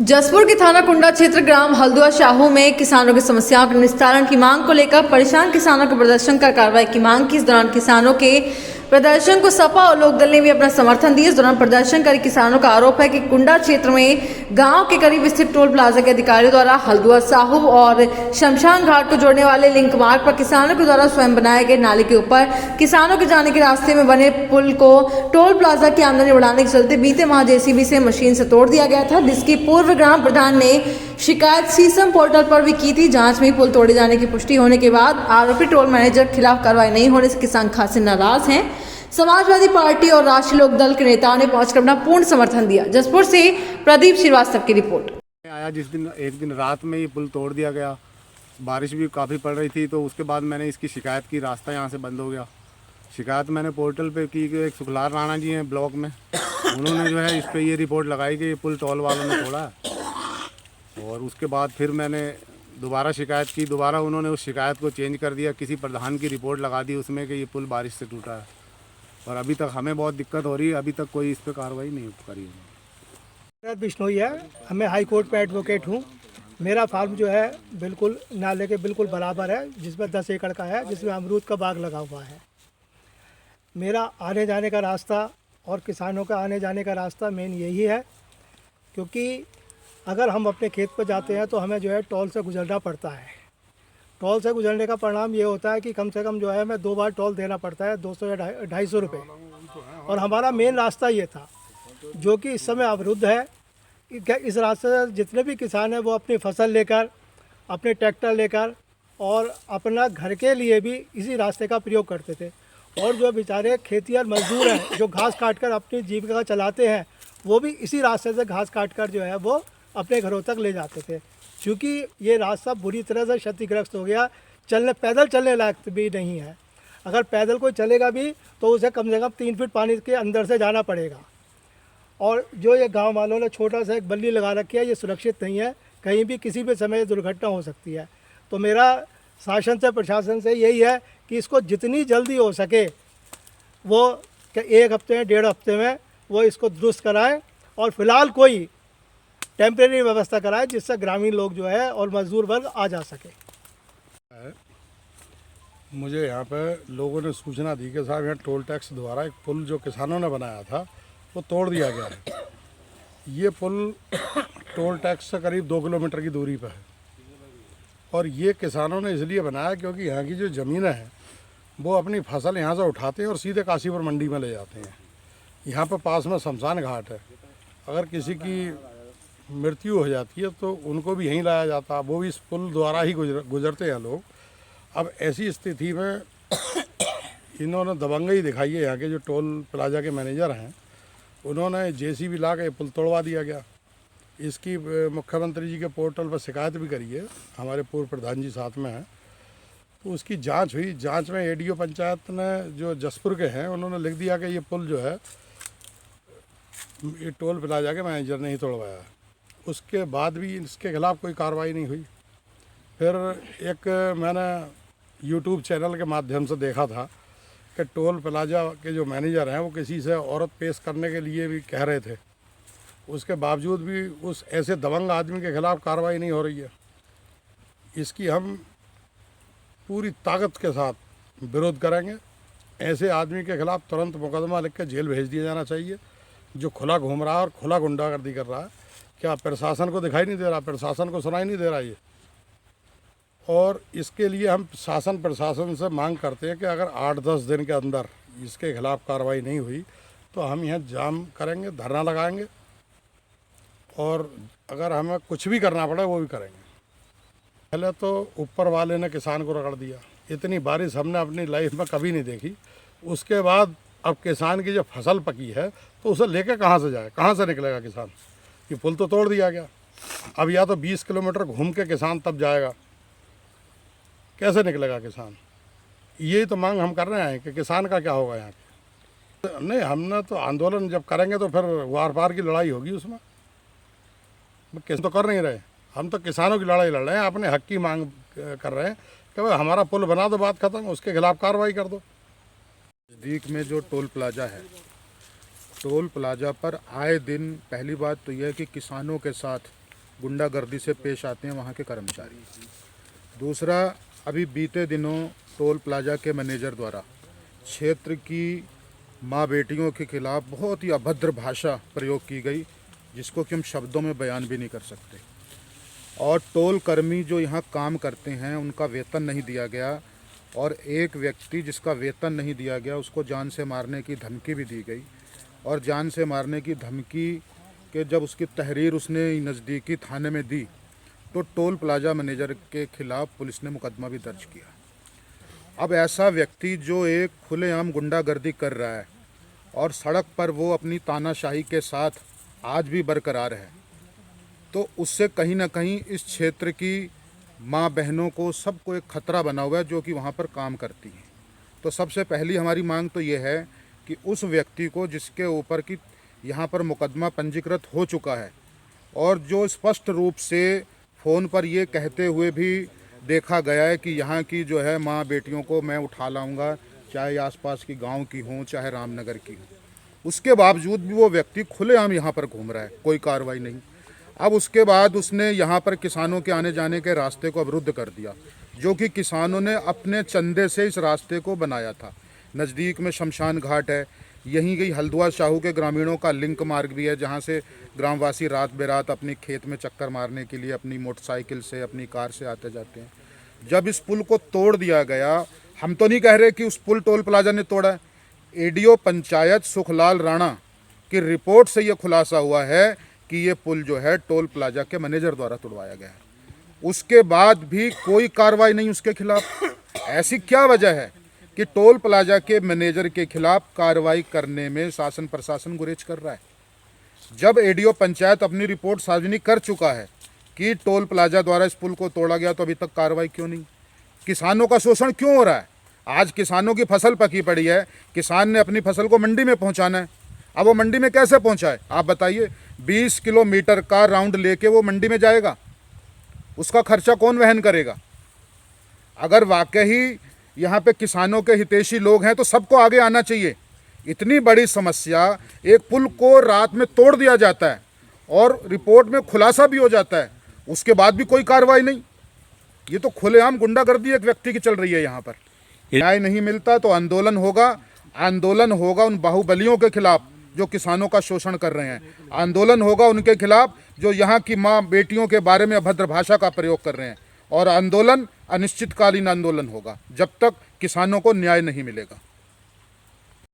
जसपुर के थाना कुंडा क्षेत्र ग्राम हल्दुआ शाहू में किसानों की समस्याओं के निस्तारण की मांग को लेकर परेशान किसानों के प्रदर्शन कर कार्रवाई की मांग की। इस दौरान किसानों के प्रदर्शन को सपा और लोकदल ने भी अपना समर्थन दिया। इस दौरान प्रदर्शनकारी किसानों का आरोप है कि कुंडा क्षेत्र में गांव के करीब स्थित टोल प्लाजा के अधिकारियों द्वारा हल्दुआ साहू और शमशान घाट को जोड़ने वाले लिंक मार्ग पर किसानों के द्वारा स्वयं बनाए गए नाले के ऊपर किसानों के जाने के रास्ते में बने पुल को टोल प्लाजा की आमदनी बढ़ाने के चलते बीते माह जेसीबी से मशीन से तोड़ दिया गया था, जिसकी पूर्व ग्राम प्रधान ने शिकायत सीसम पोर्टल पर भी की थी। जांच में पुल तोड़े जाने की पुष्टि होने के बाद आरोपी टोल मैनेजर के खिलाफ कार्रवाई नहीं होने से किसान खासे नाराज हैं। समाजवादी पार्टी और राष्ट्रीय लोक दल के नेताओं ने पहुंचकर अपना पूर्ण समर्थन दिया। जसपुर से प्रदीप श्रीवास्तव की रिपोर्ट। आया जिस दिन एक दिन रात में ये पुल तोड़ दिया गया, बारिश भी काफ़ी पड़ रही थी, तो उसके बाद मैंने इसकी शिकायत की, रास्ता यहाँ से बंद हो गया। शिकायत मैंने पोर्टल पे की कि एक सुखलाल राणा जी हैं ब्लॉक में, उन्होंने जो है इस पर ये रिपोर्ट लगाई कि ये पुल टोल वालों ने तोड़ा है। और उसके बाद फिर मैंने दोबारा शिकायत की, दोबारा उन्होंने उस शिकायत को चेंज कर दिया, किसी प्रधान की रिपोर्ट लगा दी उसमें कि ये पुल बारिश से टूटा है। और अभी तक हमें बहुत दिक्कत हो रही है, अभी तक कोई इस पर कार्रवाई नहीं करी है। बिश्नोई है, मैं हाई कोर्ट पे एडवोकेट हूँ। मेरा फार्म जो है बिल्कुल नाले के बिल्कुल बराबर है, जिसमें 10 एकड़ का है, जिसमें अमरूद का बाग लगा हुआ है। मेरा आने जाने का रास्ता और किसानों का आने जाने का रास्ता मेन यही है, क्योंकि अगर हम अपने खेत पर जाते हैं तो हमें जो है टोल से गुजरना पड़ता है। टोल से गुजरने का परिणाम ये होता है कि कम से कम जो है हमें 2 बार टोल देना पड़ता है, 200 या 250 रुपये। और हमारा मेन रास्ता ये था जो कि इस समय अवरुद्ध है। इस रास्ते से जितने भी किसान हैं वो अपनी फसल लेकर, अपने ट्रैक्टर लेकर और अपना घर के लिए भी इसी रास्ते का प्रयोग करते थे। और जो बेचारे खेतिहर मजदूर हैं जो घास काटकर अपनी जीविका चलाते हैं, वो भी इसी रास्ते से घास काटकर जो है वो अपने घरों तक ले जाते थे। क्योंकि ये रास्ता बुरी तरह से क्षतिग्रस्त हो गया, पैदल चलने लायक भी नहीं है। अगर पैदल कोई चलेगा भी तो उसे कम से कम 3 फीट पानी के अंदर से जाना पड़ेगा। और जो ये गांव वालों ने छोटा सा एक बल्ली लगा रखी है, ये सुरक्षित नहीं है, कहीं भी किसी भी समय दुर्घटना हो सकती है। तो मेरा शासन से, प्रशासन से यही है कि इसको जितनी जल्दी हो सके वो 1 हफ्ते में, 1.5 हफ्ते में वो इसको दुरुस्त कराएं और फिलहाल कोई टेम्परेरी व्यवस्था कराए जिससे ग्रामीण लोग जो है और मजदूर वर्ग आ जा सके। मुझे यहाँ पे लोगों ने सूचना दी कि साहब यहाँ टोल टैक्स द्वारा एक पुल जो किसानों ने बनाया था वो तोड़ दिया गया है। ये पुल टोल टैक्स से करीब 2 किलोमीटर की दूरी पर है और ये किसानों ने इसलिए बनाया क्योंकि यहाँ की जो ज़मीनें हैं वो अपनी फसल यहाँ से उठाते हैं और सीधे काशीपुर मंडी में ले जाते हैं। यहाँ पर पास में शमशान घाट है, अगर किसी की मृत्यु हो जाती है तो उनको भी यहीं लाया जाता है, वो भी इस पुल द्वारा ही गुजरते हैं लोग। अब ऐसी स्थिति में इन्होंने दबंगई दिखाई है। यहाँ के जो टोल प्लाजा के मैनेजर हैं उन्होंने जेसीबी ला के पुल तोड़वा दिया गया। इसकी मुख्यमंत्री जी के पोर्टल पर शिकायत भी करी है, हमारे पूर्व प्रधान जी साथ में हैं। तो उसकी जांच हुई, जांच में एडीओ पंचायत ने जो जसपुर के हैं उन्होंने लिख दिया कि ये पुल जो है ये टोल प्लाजा के मैनेजर ने ही तोड़वाया है। उसके बाद भी इसके खिलाफ कोई कार्रवाई नहीं हुई। फिर एक मैंने यूट्यूब चैनल के माध्यम से देखा था कि टोल प्लाजा के जो मैनेजर हैं वो किसी से औरत पेश करने के लिए भी कह रहे थे, उसके बावजूद भी उस ऐसे दबंग आदमी के खिलाफ कार्रवाई नहीं हो रही है। इसकी हम पूरी ताकत के साथ विरोध करेंगे। ऐसे आदमी के खिलाफ तुरंत मुकदमा लिख के जेल भेज दिया जाना चाहिए, जो खुला घूम रहा है और खुला गुंडागर्दी कर रहा है। क्या प्रशासन को दिखाई नहीं दे रहा, प्रशासन को सुनाई नहीं दे रहा ये? और इसके लिए हम शासन प्रशासन से मांग करते हैं कि अगर 8-10 दिन के अंदर इसके खिलाफ कार्रवाई नहीं हुई तो हम यहाँ जाम करेंगे, धरना लगाएंगे और अगर हमें कुछ भी करना पड़े वो भी करेंगे। पहले तो ऊपर वाले ने किसान को रगड़ दिया, इतनी बारिश हमने अपनी लाइफ में कभी नहीं देखी। उसके बाद अब किसान की जो फसल पकी है तो उसे लेके कहाँ से जाए, कहाँ से निकलेगा किसान? ये पुल तो तोड़ दिया गया, अब या तो 20 किलोमीटर घूम के किसान तब जाएगा, कैसे निकलेगा किसान? यही तो मांग हम कर रहे हैं कि किसान का क्या होगा यहाँ पे। नहीं, हमने तो आंदोलन जब करेंगे तो फिर वार पार की लड़ाई होगी उसमें। किसान तो कर नहीं रहे, हम तो किसानों की लड़ाई लड़ रहे हैं, अपने हक की मांग कर रहे हैं कि कि भाई हमारा पुल बना दो, बात खत्म, उसके खिलाफ कार्रवाई कर दो। नज़दीक में जो टोल प्लाजा है, टोल प्लाजा पर आए दिन पहली बात तो यह है कि किसानों के साथ गुंडागर्दी से पेश आते हैं वहाँ के कर्मचारी। दूसरा, अभी बीते दिनों टोल प्लाजा के मैनेजर द्वारा क्षेत्र की माँ बेटियों के खिलाफ बहुत ही अभद्र भाषा प्रयोग की गई, जिसको कि हम शब्दों में बयान भी नहीं कर सकते। और टोल कर्मी जो यहाँ काम करते हैं उनका वेतन नहीं दिया गया, और एक व्यक्ति जिसका वेतन नहीं दिया गया उसको जान से मारने की धमकी भी दी गई। और जान से मारने की धमकी के जब उसकी तहरीर उसने नज़दीकी थाने में दी तो टोल प्लाजा मैनेजर के खिलाफ पुलिस ने मुकदमा भी दर्ज किया। अब ऐसा व्यक्ति जो एक खुलेआम गुंडागर्दी कर रहा है और सड़क पर वो अपनी तानाशाही के साथ आज भी बरकरार है, तो उससे कहीं ना कहीं इस क्षेत्र की माँ बहनों को सबको एक खतरा बना हुआ है जो कि वहाँ पर काम करती हैं। तो सबसे पहली हमारी मांग तो ये है कि उस व्यक्ति को जिसके ऊपर की यहाँ पर मुकदमा पंजीकृत हो चुका है और जो स्पष्ट रूप से फ़ोन पर ये कहते हुए भी देखा गया है कि यहाँ की जो है माँ बेटियों को मैं उठा लाऊंगा, चाहे आसपास की गांव की हों चाहे रामनगर की हों, उसके बावजूद भी वो व्यक्ति खुलेआम यहाँ पर घूम रहा है, कोई कार्रवाई नहीं। अब उसके बाद उसने यहाँ पर किसानों के आने जाने के रास्ते को अवरुद्ध कर दिया, जो कि किसानों ने अपने चंदे से इस रास्ते को बनाया था। नज़दीक में शमशान घाट है, यहीं गई हल्द्वार शाहू के ग्रामीणों का लिंक मार्ग भी है, जहाँ से ग्रामवासी रात बेरात अपनी खेत में चक्कर मारने के लिए अपनी मोटरसाइकिल से अपनी कार से आते जाते हैं। जब इस पुल को तोड़ दिया गया, हम तो नहीं कह रहे कि उस पुल टोल प्लाजा ने तोड़ा है, एडीओ पंचायत सुखलाल राणा की रिपोर्ट से ये खुलासा हुआ है कि ये पुल जो है टोल प्लाजा के मैनेजर द्वारा तोड़वाया गया है। उसके बाद भी कोई कार्रवाई नहीं उसके खिलाफ। ऐसी क्या वजह है कि टोल प्लाजा के मैनेजर के खिलाफ कार्रवाई करने में शासन प्रशासन गुरेज कर रहा है? जब एडीओ पंचायत अपनी रिपोर्ट सार्वजनिक कर चुका है कि टोल प्लाजा द्वारा इस पुल को तोड़ा गया, तो अभी तक कार्रवाई क्यों नहीं? किसानों का शोषण क्यों हो रहा है? आज किसानों की फसल पकी पड़ी है, किसान ने अपनी फसल को मंडी में पहुंचाना है। अब वो मंडी में कैसे पहुंचाए आप बताइए? 20 किलोमीटर का राउंड लेके वो मंडी में जाएगा, उसका खर्चा कौन वहन करेगा? अगर वाकई यहाँ पे किसानों के हितैषी लोग हैं तो सबको आगे आना चाहिए। इतनी बड़ी समस्या, एक पुल को रात में तोड़ दिया जाता है और रिपोर्ट में खुलासा भी हो जाता है, उसके बाद भी कोई कार्रवाई नहीं। ये तो खुलेआम गुंडागर्दी एक व्यक्ति की चल रही है यहाँ पर। न्याय नहीं मिलता तो आंदोलन होगा, आंदोलन होगा उन बाहुबलियों के खिलाफ जो किसानों का शोषण कर रहे हैं, आंदोलन होगा उनके खिलाफ जो यहाँ की माँ बेटियों के बारे में अभद्र भाषा का प्रयोग कर रहे हैं, और आंदोलन अनिश्चितकालीन आंदोलन होगा जब तक किसानों को न्याय नहीं मिलेगा।